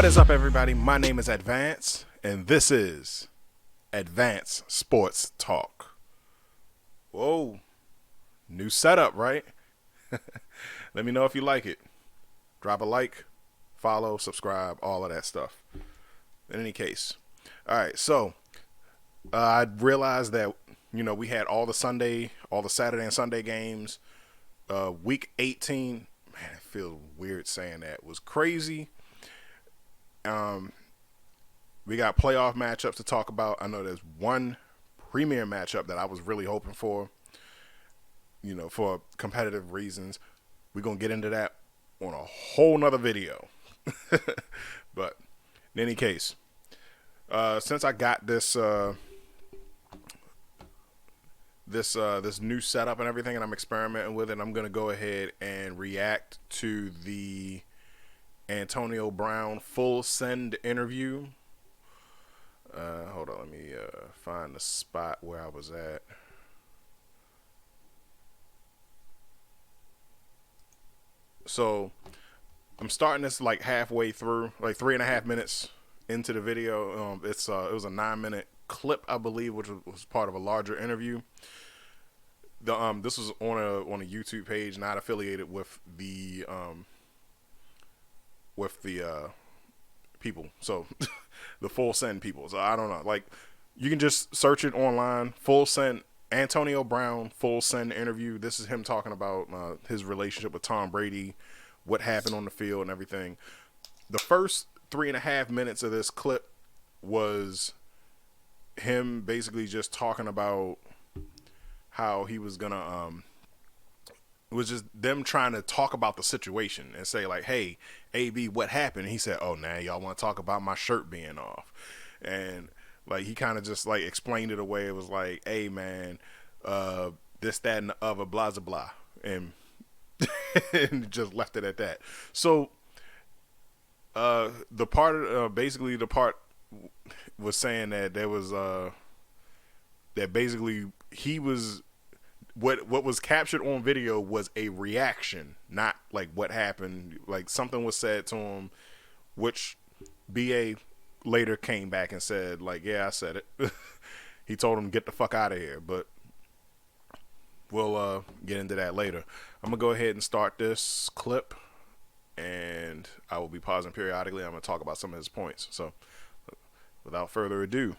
What is up, everybody? My name is Advance, and this is Advance Sports Talk. Whoa, new setup, right? Let me know if you like it. Drop a like, follow, subscribe, all of that stuff. In any case, all right. So I realized that we had all the Saturday and Sunday games. Week 18, man, it feels weird saying that. Was crazy. We got playoff matchups to talk about. I know there's one premier matchup that I was really hoping for, for competitive reasons. We're going to get into that on a whole nother video. But in any case, since I got this new setup and everything, and I'm experimenting with it, I'm going to go ahead and react to the Antonio Brown full send interview. Hold on, let me find the spot where I was at. So I'm starting this like halfway through, like 3.5 minutes into the video. It was a 9-minute clip, I believe, which was part of a larger interview. This was on a YouTube page, not affiliated with the people. So the full send people. So I don't know. Like, you can just search it online. Full send Antonio Brown full send interview. This is him talking about his relationship with Tom Brady, what happened on the field and everything. The first 3.5 minutes of this clip was him basically just talking about how he was gonna it was just them trying to talk about the situation and say like, hey, AB, what happened? And he said, oh, now y'all want to talk about my shirt being off. And like, he kind of just like explained it away. It was like, hey man, this, that, and the other, blah, blah, blah. And, and just left it at that. So the part, basically the part was saying that there was, that basically he was, what was captured on video was a reaction, not like what happened. Like, something was said to him, which BA later came back and said like, yeah, I said it. He told him get the fuck out of here, but we'll get into that later. I'm gonna go ahead and start this clip, and I will be pausing periodically. I'm gonna talk about some of his points. So without further ado,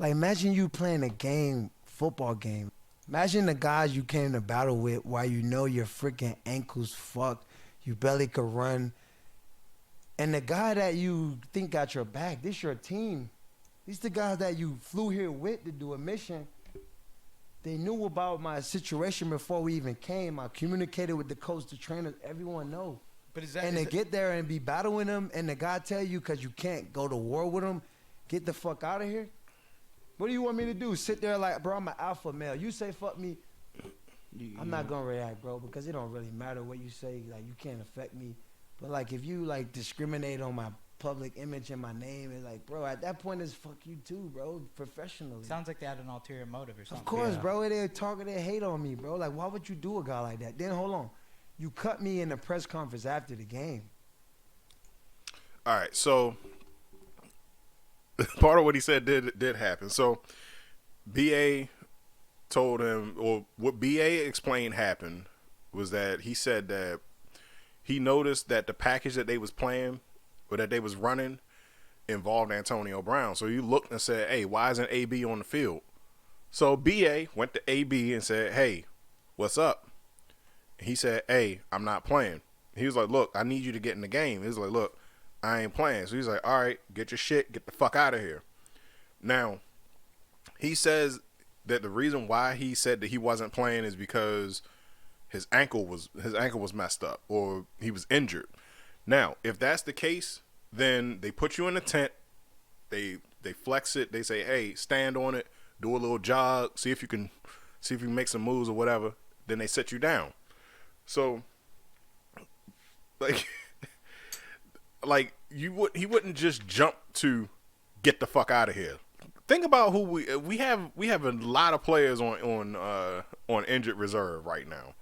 like, imagine you playing a game, football game. Imagine the guys you came to battle with while you know your freaking ankle's fucked, you barely could run, and the guy that you think got your back, this your team. These the guys that you flew here with to do a mission. They knew about my situation before we even came. I communicated with the coach, the trainers, everyone know. But is that, and they get there and be battling them, and the guy tell you because you can't go to war with them, get the fuck out of here? What do you want me to do? Sit there like, bro, I'm an alpha male. You say fuck me, I'm not gonna react, bro, because it don't really matter what you say. Like, you can't affect me. But like, if you like discriminate on my public image and my name, it's like, bro, at that point it's fuck you too, bro, professionally. sounds like they had an ulterior motive or something. Of course, bro. They target, they hate on me, bro. Like, why would you do a guy like that? Then hold on, you cut me in the press conference after the game. all right. So part of what he said did happen. So BA told him, or what BA explained happened was that he said that he noticed that the package that they was playing or that they was running involved Antonio Brown. So he looked and said, hey, why isn't AB on the field? So BA went to AB and said, hey, what's up? He said, hey, I'm not playing. He was like, look, I need you to get in the game. He was like, look, I ain't playing. So he's like, all right, get your shit, get the fuck out of here. Now, he says that the reason why he said that he wasn't playing is because his ankle was messed up, or he was injured. Now, if that's the case, then they put you in a tent, they flex it, they say, hey, stand on it, do a little jog, see if you can make some moves or whatever, then they set you down. So like like he wouldn't just jump to get the fuck out of here. Think about who we have. We have a lot of players on injured reserve right now.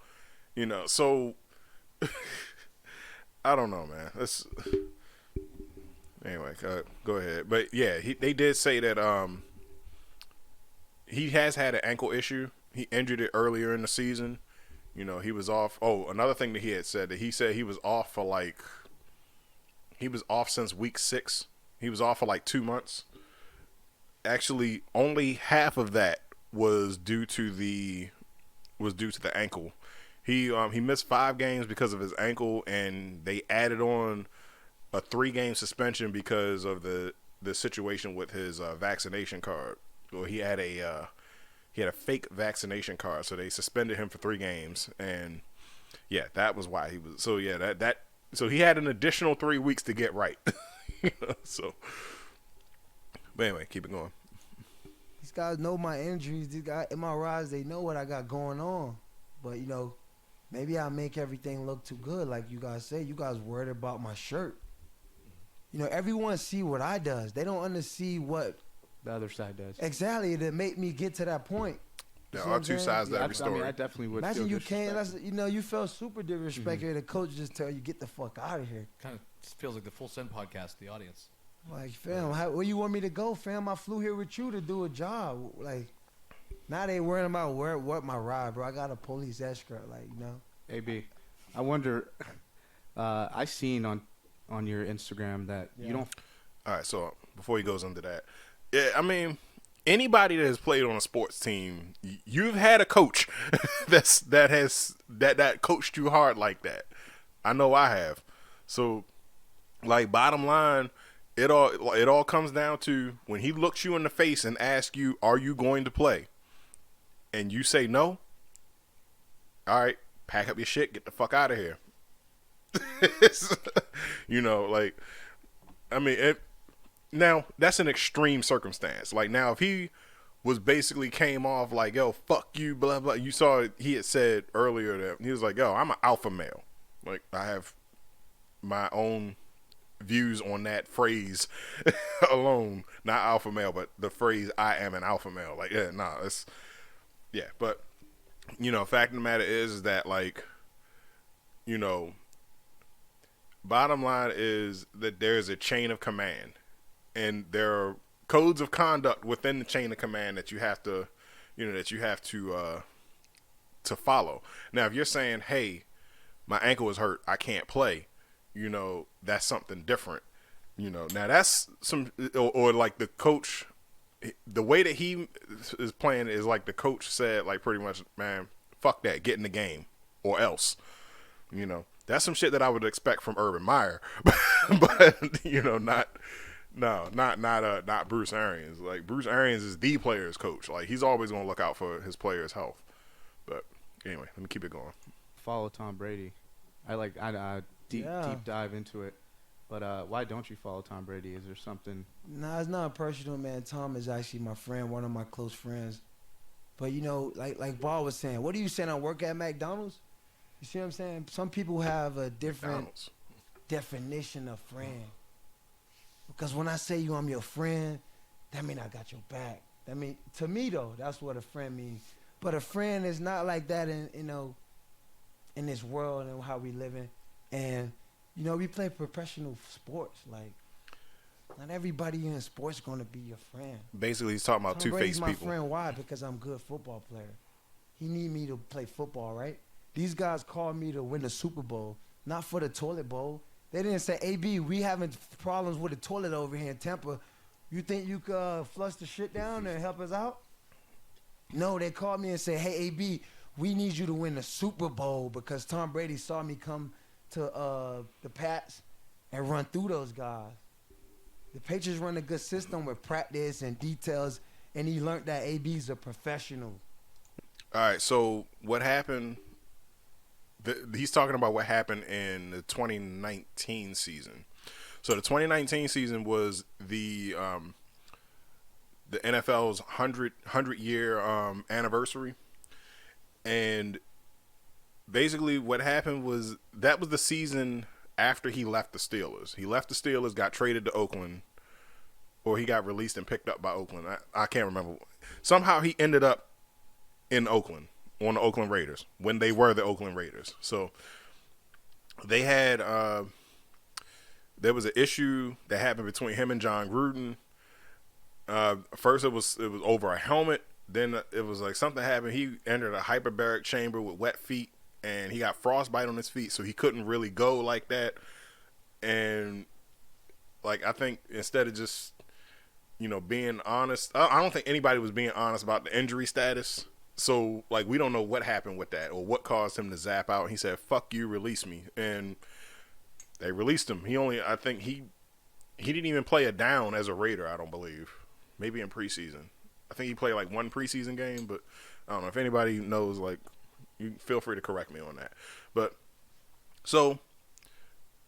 So I don't know, man. Anyway, go ahead. But yeah, they did say that he has had an ankle issue. He injured it earlier in the season. You know, he was off. Oh, another thing that he had said that he said he was off for like he was off since week 6. He was off for like 2 months. Actually, only half of that was due to the ankle. He missed 5 games because of his ankle, and they added on a 3-game suspension because of the situation with his vaccination card. Well, he had a fake vaccination card, so they suspended him for 3 games, and yeah, that was why he was. So yeah, so he had an additional 3 weeks to get right. So, but anyway, keep it going. These guys know my injuries. These guys, MRIs, they know what I got going on. But, maybe I make everything look too good. Like you guys say, you guys worried about my shirt. Everyone see what I does. They don't understand what the other side does. Exactly, to make me get to that point. There are 2 sides to every story. I mean, I definitely would. Imagine you can't. You felt super disrespected. The coach just tell you get the fuck out of here. Kind of feels like the Full Send podcast, the audience. Like, fam, where you want me to go, fam? I flew here with you to do a job. Like, now they worrying about what my ride, bro. I got a police escort, AB, I wonder. I seen on your Instagram that you don't. All right, so before he goes into that, yeah, I mean, anybody that has played on a sports team, you've had a coach that coached you hard like that. I know I have. So, like, bottom line, it all comes down to when he looks you in the face and asks you, "Are you going to play?" and you say no. All right, pack up your shit, get the fuck out of here. I mean, now that's an extreme circumstance. Like, now if he was basically came off like, "Yo, fuck you," blah blah. You saw he had said earlier that he was like, "Yo, I'm an alpha male. Like, I have my own views on that phrase alone. Not alpha male, but the phrase I am an alpha male." Like, yeah, nah, it's yeah. But fact of the matter is that, like, bottom line is that there's a chain of command, and there are codes of conduct within the chain of command that you have to, to follow. Now, if you're saying, "Hey, my ankle is hurt, I can't play," that's something different. Now that's some, or like the coach, the way that he is playing is like the coach said, like, pretty much, "Man, fuck that, get in the game or else." That's some shit that I would expect from Urban Meyer, but not Bruce Arians. Like, Bruce Arians is the player's coach. Like, he's always gonna look out for his players' health. But anyway, let me keep it going. Follow Tom Brady. I deep dive into it. But why don't you follow Tom Brady? Is there something? Nah, it's not personal, man. Tom is actually my friend, one of my close friends. But like Ball was saying, what are you saying? I work at McDonald's. You see what I'm saying? Some people have a different definition of friend. Because when I say I'm your friend, that mean I got your back. That mean, to me though, that's what a friend means. But a friend is not like that in this world and how we living. And we play professional sports. Like, not everybody in sports going to be your friend. Basically, he's talking about two-faced people. My friend, why? Because I'm a good football player. He need me to play football, right? These guys called me to win the Super Bowl, not for the toilet bowl. They didn't say, "AB, we having problems with the toilet over here in Tampa. You think you could flush the shit down and help us out?" No, they called me and said, "Hey, AB, we need you to win the Super Bowl because Tom Brady saw me come to the Pats and run through those guys." The Patriots run a good system with practice and details, and he learned that AB's a professional. All right, so what happened? He's talking about what happened in the 2019 season. So the 2019 season was the NFL's 100-year anniversary, and basically what happened was that was the season after he left the Steelers. He left the Steelers, got traded to Oakland, or he got released and picked up by Oakland. I can't remember. Somehow he ended up in Oakland, on the Oakland Raiders, when they were the Oakland Raiders. So they had there was an issue that happened between him and John Gruden. First, it was over a helmet. Then it was like something happened. He entered a hyperbaric chamber with wet feet, and he got frostbite on his feet, so he couldn't really go like that. And like I think instead of just being honest, I don't think anybody was being honest about the injury status. So like we don't know what happened with that or what caused him to zap out. And he said, "Fuck you, release me," and they released him. I think he didn't even play a down as a Raider. I don't believe. Maybe in preseason. I think he played like one preseason game, but I don't know if anybody knows. Like, you feel free to correct me on that. But so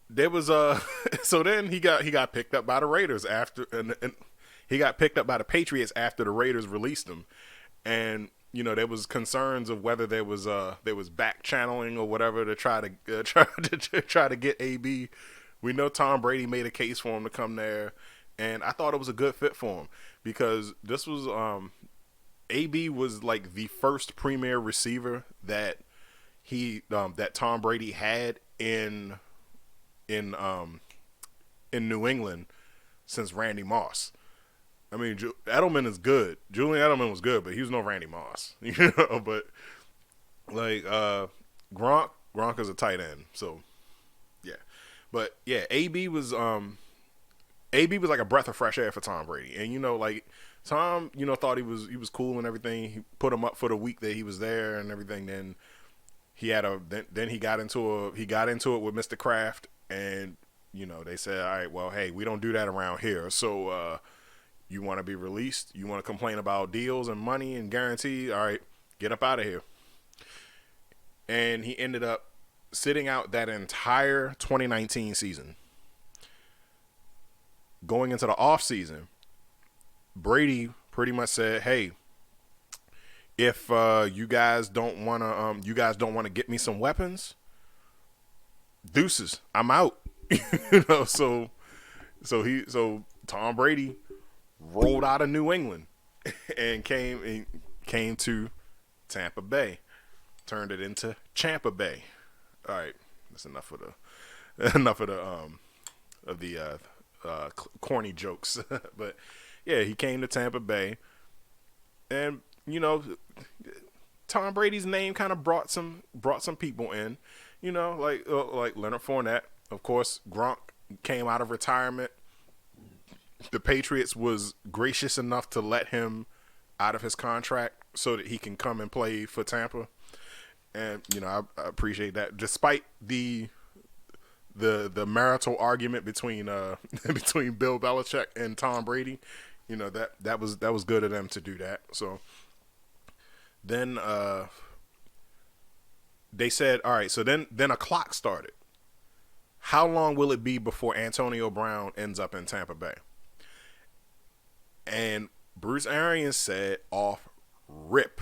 there was so then he got picked up by the Raiders after, and he got picked up by the Patriots after the Raiders released him, and there was concerns of whether there was back channeling or whatever to try to get AB. We know Tom Brady made a case for him to come there, and I thought it was a good fit for him because this was AB was like the first premier receiver that that Tom Brady had in New England since Randy Moss. I mean, Edelman is good. Julian Edelman was good, but he was no Randy Moss. But like Gronk is a tight end, so yeah. But yeah, AB was like a breath of fresh air for Tom Brady, and like Tom, thought he was cool and everything. He put him up for the week that he was there and everything. Then he got into it with Mr. Kraft, and they said, all right, well, hey, we don't do that around here, so. You want to be released? You want to complain about deals and money and guarantee? All right, get up out of here. And he ended up sitting out that entire 2019 season. Going into the offseason, Brady pretty much said, "Hey, if you guys don't want to get me some weapons, deuces, I'm out." So Tom Brady rolled out of New England and came to Tampa Bay, turned it into Champa Bay. All right, that's enough of the corny jokes. But yeah, he came to Tampa Bay, and Tom Brady's name kind of brought some people in, like Leonard Fournette, of course. Gronk came out of retirement. The Patriots was gracious enough to let him out of his contract so that he can come and play for Tampa. And, I appreciate that. Despite the marital argument between between Bill Belichick and Tom Brady, that was good of them to do that. So then they said, all right, so then a clock started. How long will it be before Antonio Brown ends up in Tampa Bay? And Bruce Arians said off rip,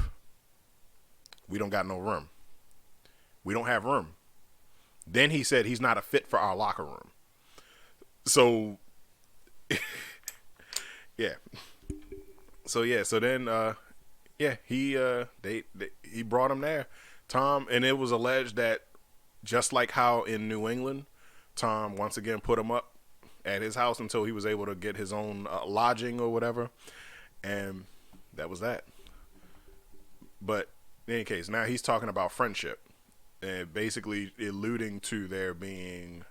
we don't got no room. We don't have room. Then he said he's not a fit for our locker room. So, yeah. So then, he brought him there. Tom, and it was alleged that just like how in New England, Tom once again put him up at his house until he was able to get his own lodging or whatever, and that was that. But in any case, now he's talking about friendship and basically alluding to there being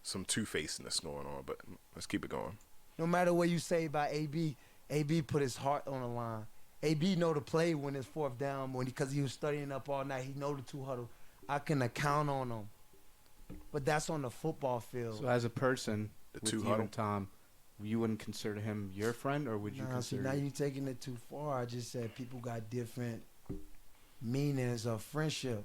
some two-facedness going on. But let's keep it going. No matter what you say about AB put his heart on the line. AB know to play when it's fourth down because he was studying up all night. He know the two huddle. I can count on him. But that's on the football field. So as a person, The with two you huddle. and Tom, you wouldn't consider him your friend, or would you See, consider? now you're taking it too far. I just said people got different meanings of friendship.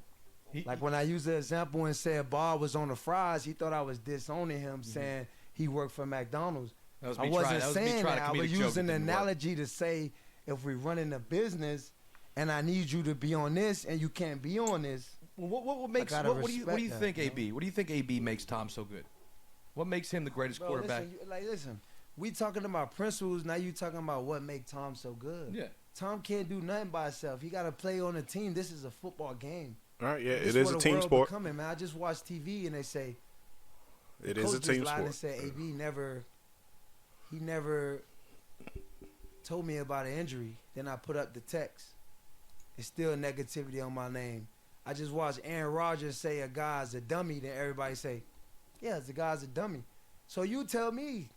Like when I used the example and said Bob was on the fries, he thought I was disowning him, saying he worked for McDonald's. That was I me wasn't trying. saying That that. I was me was trying a comedic joke. using It the didn't work. analogy to say if we're running a business and I need you to be on this and you can't be on this. Well, what makes gotta what do you respect that, think you know? AB? What do you think AB makes Tom so good? What makes him the greatest Bro, quarterback? listen, we talking about principles. Now you talking about what make Tom so good. Yeah. Tom can't do nothing by himself. He got to play on a team. This is a football game. All right, yeah, This it is what a the team world sport. becoming, man. I just watch TV and they say It is a Coach just team lied sport. and said AB never told me about an injury. Then I put up the text. It's still negativity on my name. I just watched Aaron Rodgers say a guy's a dummy. Then everybody say, yeah, the guy's a dummy. So you tell me.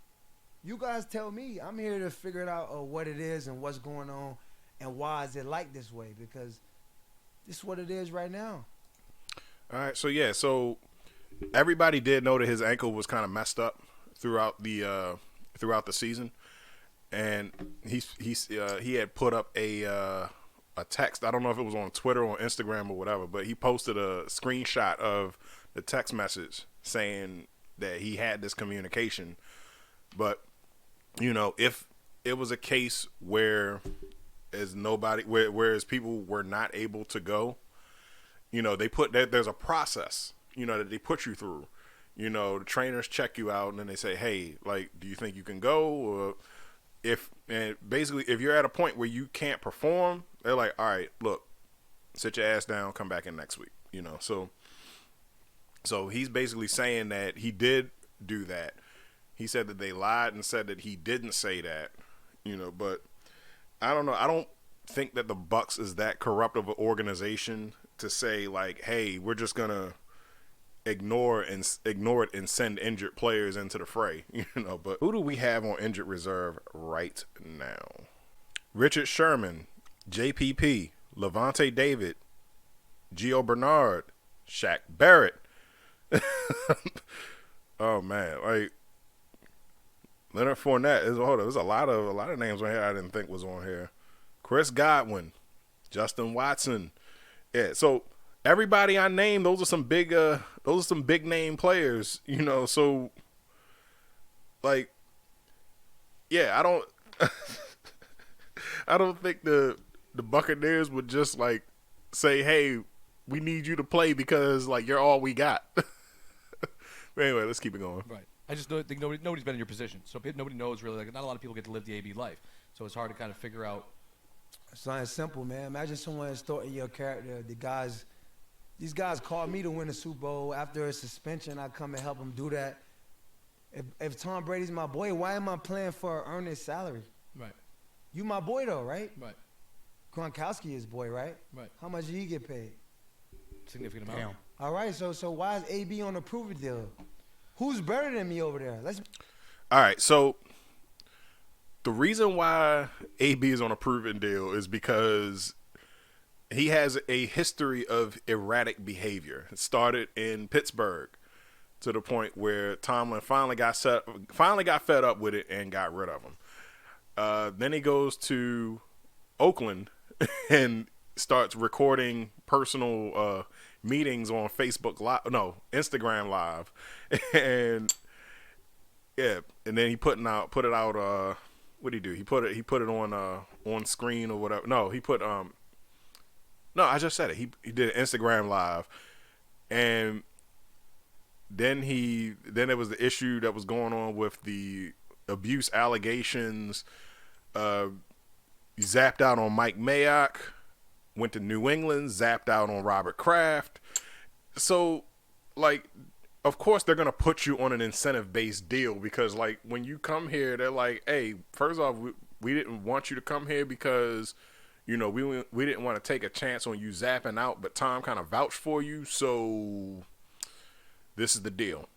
You guys tell me. I'm here to figure it out what it is and what's going on and why is it like this way, because this is what it is right now. All right, so everybody did know that his ankle was kind of messed up throughout the season, and he had put up a text. I don't know if it was on Twitter or Instagram or whatever, but he posted a screenshot of the text message saying that he had this communication. But if it was a case whereas people were not able to go, they put that there's a process, that they put you through. The trainers check you out and then they say, hey, like, do you think you can go? Or basically if you're at a point where you can't perform, they're like, all right, look, sit your ass down, come back in next week. So he's basically saying that he did do that. He said that they lied and said that he didn't say that, but I don't know. I don't think that the Bucs is that corrupt of an organization to say like, hey, we're just going to ignore it and send injured players into the fray, But who do we have on injured reserve right now? Richard Sherman, JPP, Levante David, Gio Bernard, Shaq Barrett. Oh man, like Leonard Fournette is. There's a lot of names on here I didn't think was on here. Chris Godwin, Justin Watson. Yeah, so everybody I named, those are some big name players, So, like, yeah, I don't, I don't think the Buccaneers would just like say, hey, we need you to play because like you're all we got. But anyway, let's keep it going. Right. I just don't think nobody's been in your position, so nobody knows really. Like, not a lot of people get to live the AB life, so it's hard to kind of figure out. It's not simple, man. Imagine someone distorting your character. These guys called me to win the Super Bowl. After a suspension, I come and help them do that. If Tom Brady's my boy, why am I playing for an earnest salary? Right. You my boy though, right? Right. Gronkowski is boy, right? Right. How much did he get paid? Significant amount. Damn. All right, so why is AB on a prove it deal? Who's better than me over there? All right, so the reason why AB is on a proven deal is because he has a history of erratic behavior. It started in Pittsburgh to the point where Tomlin finally got fed up with it and got rid of him. Then he goes to Oakland and starts recording personal meetings on Instagram Live, and yeah, and then he put it out. What did he do? He put it on screen or whatever. No, I just said it. He did an Instagram Live, and then there was the issue that was going on with the abuse allegations. He zapped out on Mike Mayock. Went to New England, zapped out on Robert Kraft. So, like, of course they're going to put you on an incentive-based deal because, like, when you come here, they're like, hey, first off, we didn't want you to come here because, we didn't want to take a chance on you zapping out, but Tom kind of vouched for you, so this is the deal.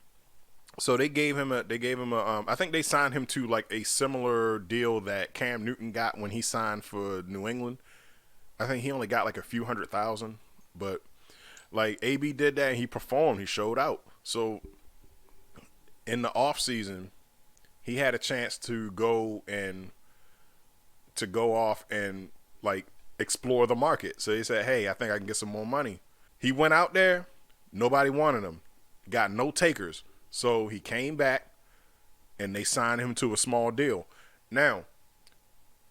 So they gave him I think they signed him to, like, a similar deal that Cam Newton got when he signed for New England. I think he only got like a few $100,000, but like AB did that and he performed, he showed out. So in the off season, he had a chance to go off and like explore the market. So he said, hey, I think I can get some more money. He went out there, nobody wanted him, got no takers. So he came back and they signed him to a small deal. Now,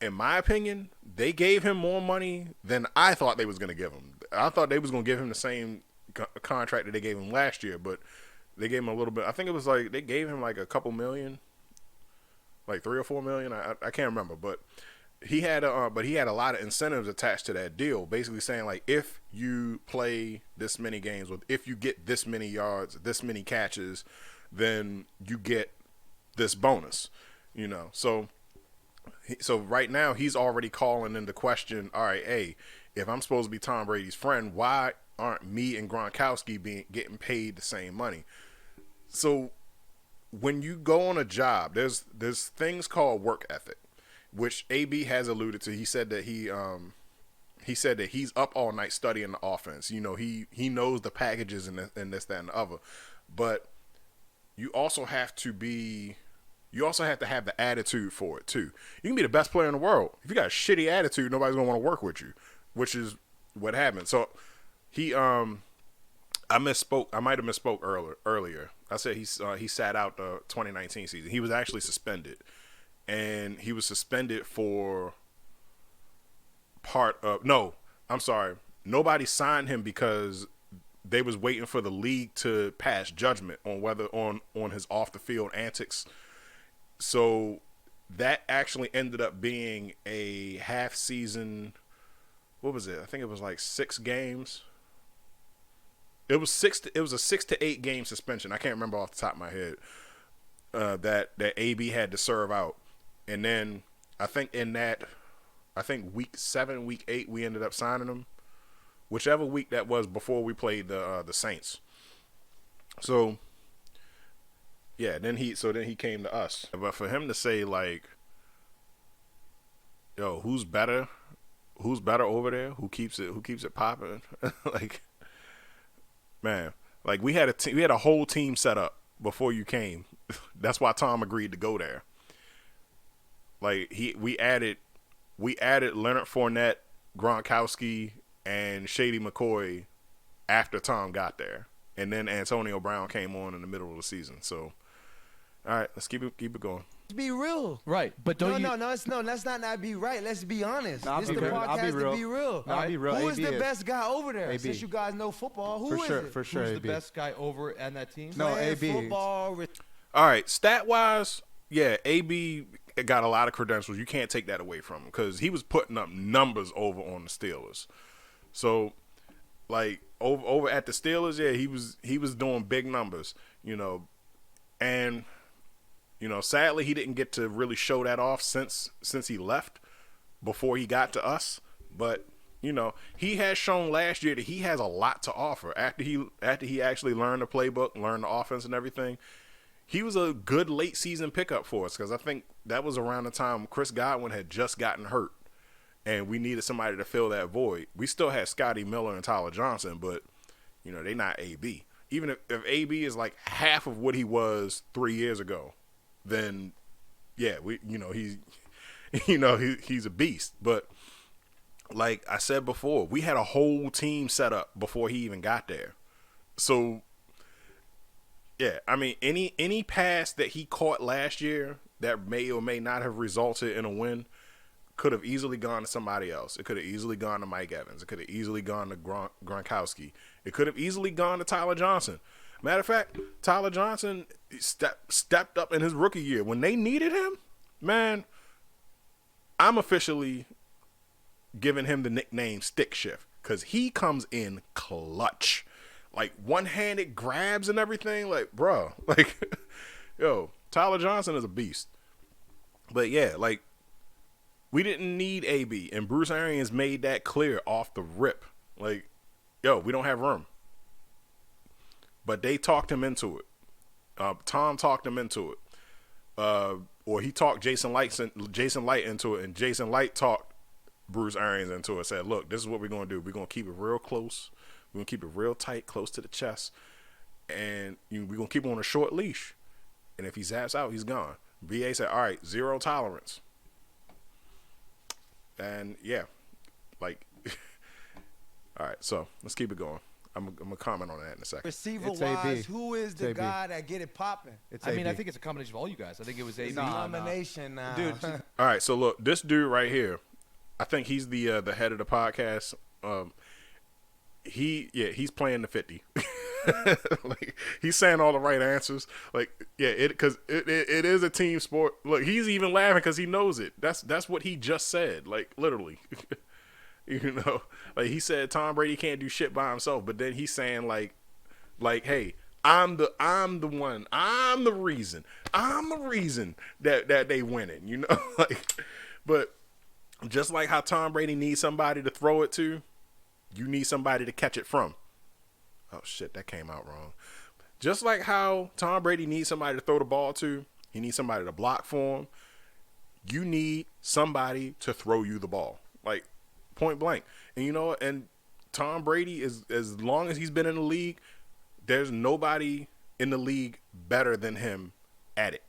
in my opinion, they gave him more money than I thought they was going to give him. I thought they was going to give him the same contract that they gave him last year, but they gave him a little bit. I think it was like they gave him like a couple million, like $3 or $4 million. I can't remember, but he had a lot of incentives attached to that deal, basically saying like if you play this many games, if you get this many yards, this many catches, then you get this bonus, So right now he's already calling into question. All right, hey, if I'm supposed to be Tom Brady's friend, why aren't me and Gronkowski getting paid the same money? So when you go on a job, there's things called work ethic, which AB has alluded to. He said that he said that he's up all night studying the offense. He knows the packages and this, that, and the other. But you also have to have the attitude for it too. You can be the best player in the world. If you got a shitty attitude, nobody's gonna want to work with you, which is what happened. So I misspoke. I might have misspoke earlier. I said he sat out the 2019 season. He was actually suspended, and he was suspended for I'm sorry. Nobody signed him because they was waiting for the league to pass judgment on whether on his off the field antics. So that actually ended up being a half season. What was it? I think it was like 6 games. It was a 6 to 8 game suspension. I can't remember off the top of my head. That AB had to serve out, and then I think week 7, week 8, we ended up signing him. Whichever week that was before we played the Saints. So yeah, then he came to us. But for him to say like, yo, who's better over there? Who keeps it popping? Like, man, like we had a whole team set up before you came. That's why Tom agreed to go there. Like we added Leonard Fournette, Gronkowski, and Shady McCoy after Tom got there, and then Antonio Brown came on in the middle of the season. So, all right, let's keep it going. Be real. Right, but don't you? No, let's not be right. Let's be honest. No, This is the podcast to be real. I'll be real. Who is the best guy over there? AB. Since you guys know football, who is it? For sure, Who's AB. the best guy over on that team? No, Playing AB. football. All right, stat wise, yeah, AB got a lot of credentials. You can't take that away from him because he was putting up numbers over on the Steelers. So, like over at the Steelers, yeah, he was doing big numbers, and sadly he didn't get to really show that off since he left before he got to us. But he has shown last year that he has a lot to offer after he actually learned the playbook, learned the offense and everything. He was a good late season pickup for us because I think that was around the time Chris Godwin had just gotten hurt. And we needed somebody to fill that void. We still had Scotty Miller and Tyler Johnson, but they not AB. Even if AB is like half of what he was 3 years ago, then yeah, he's a beast. But like I said before, we had a whole team set up before he even got there. So yeah, I mean any pass that he caught last year that may or may not have resulted in a win could have easily gone to somebody else. It could have easily gone to Mike Evans. It could have easily gone to Gronkowski. It could have easily gone to Tyler Johnson. Matter of fact, Tyler Johnson stepped up in his rookie year. When they needed him, man, I'm officially giving him the nickname Stick Shift because he comes in clutch. Like one-handed grabs and everything. Like, bro, like, yo, Tyler Johnson is a beast. But yeah, like, we didn't need AB, and Bruce Arians made that clear off the rip. Like, yo, we don't have room. But they talked him into it. Tom talked him into it. Or he talked Jason Light into it, and Jason Light talked Bruce Arians into it. Said, look, this is what we're going to do. We're going to keep it real close. We're going to keep it real tight, close to the chest. And we're going to keep him on a short leash. And if he zaps out, he's gone. BA said, all right, 0 tolerance. And yeah, like, all right, so let's keep it going. I'm gonna comment on that in a second. Receiver It's wise, AB. who is the It's guy that get it popping? I mean, I think it's a combination of all you guys. I think it was AB. Combination now. Dude, All right, so look, this dude right here, I think he's the head of the podcast. He's playing the 50. Like, he's saying all the right answers. Like, yeah, because it is a team sport. Look, he's even laughing because he knows it. That's what he just said. Like, literally. Like he said Tom Brady can't do shit by himself, but then he's saying like, hey, I'm the one. I'm the reason. I'm the reason that they winning. You know, like, but just like how Tom Brady needs somebody to throw it to, you need somebody to catch it from. Oh shit, that came out wrong. Just like how Tom Brady needs somebody to throw the ball to, he needs somebody to block for him. You need somebody to throw you the ball, like point blank. And you know what? And Tom Brady is, as long as he's been in the league, there's nobody in the league better than him at it.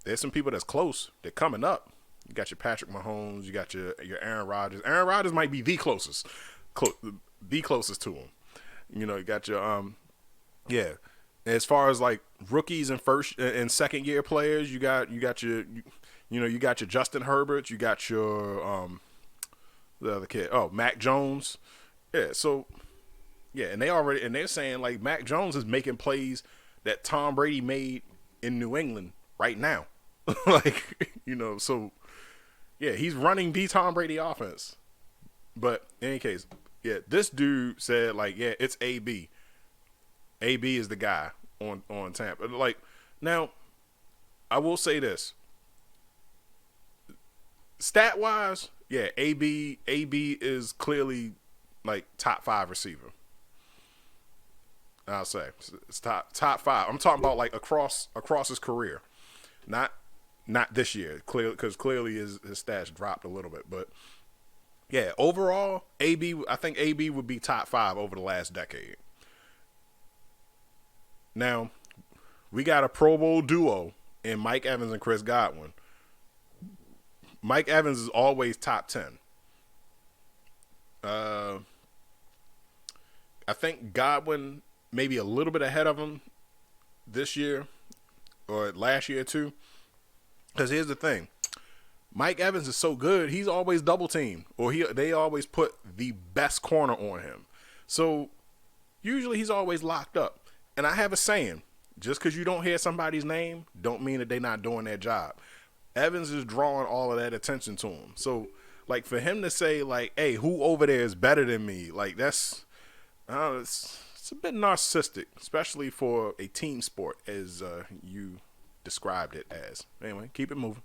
There's some people that's close. They're coming up. You got your Patrick Mahomes. You got your Aaron Rodgers. Aaron Rodgers might be the closest to him. You know, you got your yeah. As far as like rookies and first and second year players, you got your you got your Justin Herbert, you got your the other kid, Mac Jones. Yeah, so yeah, and they're saying like Mac Jones is making plays that Tom Brady made in New England right now. Like, you know, so yeah, he's running the Tom Brady offense. But in any case, yeah, this dude said like, yeah, it's AB. AB is the guy on Tampa. Like, now, I will say this. Stat wise, yeah, AB is clearly like top 5 receiver. I'll say it's top 5. I'm talking about like across his career, not this year. Clearly his stats dropped a little bit, but yeah, overall, I think AB would be top 5 over the last decade. Now, we got a Pro Bowl duo in Mike Evans and Chris Godwin. Mike Evans is always top 10. I think Godwin maybe a little bit ahead of him this year or last year too. Because here's the thing. Mike Evans is so good, he's always double teamed, or they always put the best corner on him. So usually he's always locked up. And I have a saying, just because you don't hear somebody's name, don't mean that they're not doing their job. Evans is drawing all of that attention to him. So, like, for him to say, like, hey, who over there is better than me? Like, that's, it's a bit narcissistic, especially for a team sport, as you described it as. Anyway, keep it moving.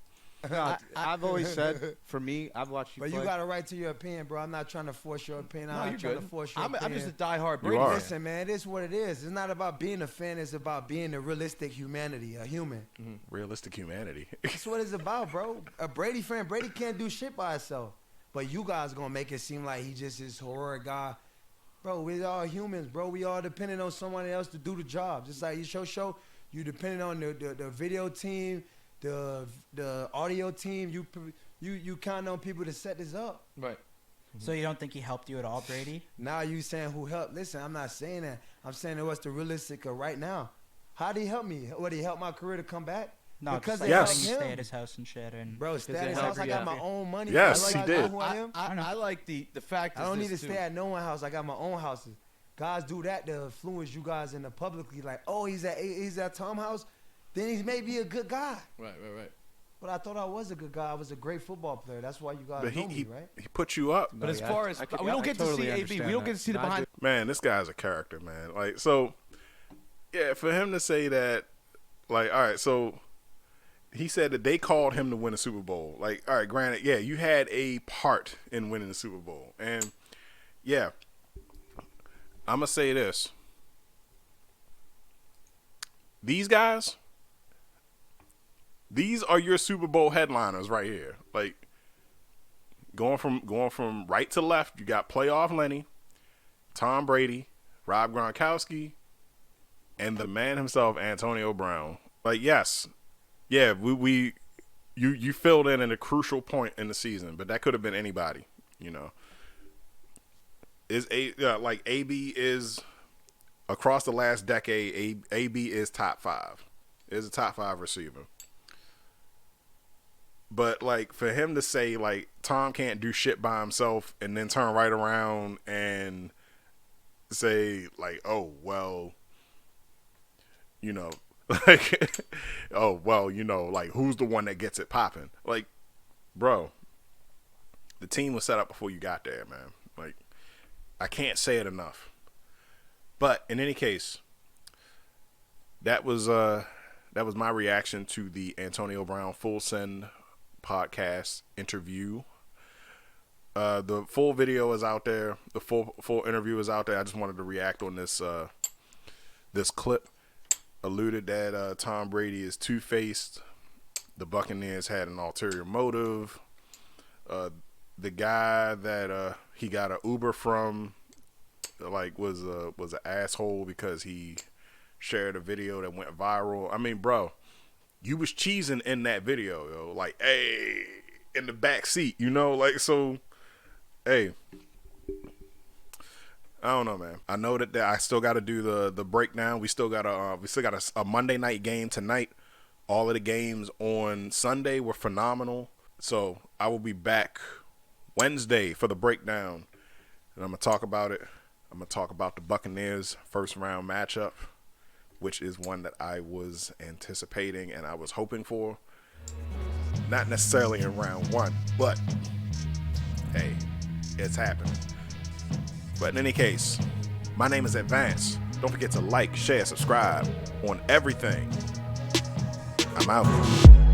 I've always said, for me, I've watched you But play. you got a right to your opinion, bro. I'm not trying to force your opinion. No, I'm you're not trying good. to force your I'm opinion. just a diehard You Brady are. fan. Listen, man, it is what it is. It's not about being a fan. It's about being a realistic humanity, a human. Realistic humanity. That's what it's about, bro. A Brady fan, Brady can't do shit by himself. But you guys gonna make it seem like he just this horror guy. Bro, we all humans, bro. We all depending on someone else to do the job. Just like your show, you depending on the video team, the audio team. You count on people to set this up. Right. So you don't think he helped you at all, Brady? Now you saying who helped? Listen, I'm not saying that. I'm saying what's the realistic of right now. How did he help me? Would he help my career to come back? No, Because just like they Yes. letting you helped stay him. at his house and shit. And Bro, stay at his house. I got my own money. Yes, I he know did. who I am. I like the fact. I don't need to this, too. stay at no one house. I got my own houses. Guys do that to influence you guys in the publicly. Like, oh, he's at Tom house. Then he may be a good guy. Right. But I thought I was a good guy. I was a great football player. That's why you guys But know me, right? he put you up. But as yeah, far as I we don't get to totally see AB, understand we don't get that. to see the No, I behind. Man, this guy's a character, man. Like, so, yeah, for him to say that, like, all right, so he said that they called him to win a Super Bowl. Like, all right, granted, yeah, you had a part in winning the Super Bowl. And, yeah, I'm going to say this. These guys, these are your Super Bowl headliners right here. Like, going from right to left, you got playoff Lenny, Tom Brady, Rob Gronkowski, and the man himself, Antonio Brown. Like, yes, yeah, you filled in at a crucial point in the season, but that could have been anybody, you know. Like AB is across the last decade, AB is top 5. Is a top 5 receiver. But like for him to say like Tom can't do shit by himself and then turn right around and say like, oh well, you know, like, oh well, you know, like who's the one that gets it popping? Like, bro, the team was set up before you got there, man. Like, I can't say it enough. But in any case, that was my reaction to the Antonio Brown Full Send podcast interview. The full video is out there. The full interview is out there. I just wanted to react on this this clip. Alluded that Tom Brady is two-faced. The Buccaneers had an ulterior motive. The guy that he got an Uber from, like, was an asshole because he shared a video that went viral. I mean, bro, you was cheesing in that video, yo. Like, hey, in the back seat, you know, like, so, hey. I don't know, man. I know that I still got to do the breakdown. We still got a Monday night game tonight. All of the games on Sunday were phenomenal. So I will be back Wednesday for the breakdown, and I'm gonna talk about it. I'm gonna talk about the Buccaneers first round matchup, which is one that I was anticipating and I was hoping for. Not necessarily in round one, but hey, it's happening. But in any case, my name is Advance. Don't forget to like, share, subscribe on everything. I'm out.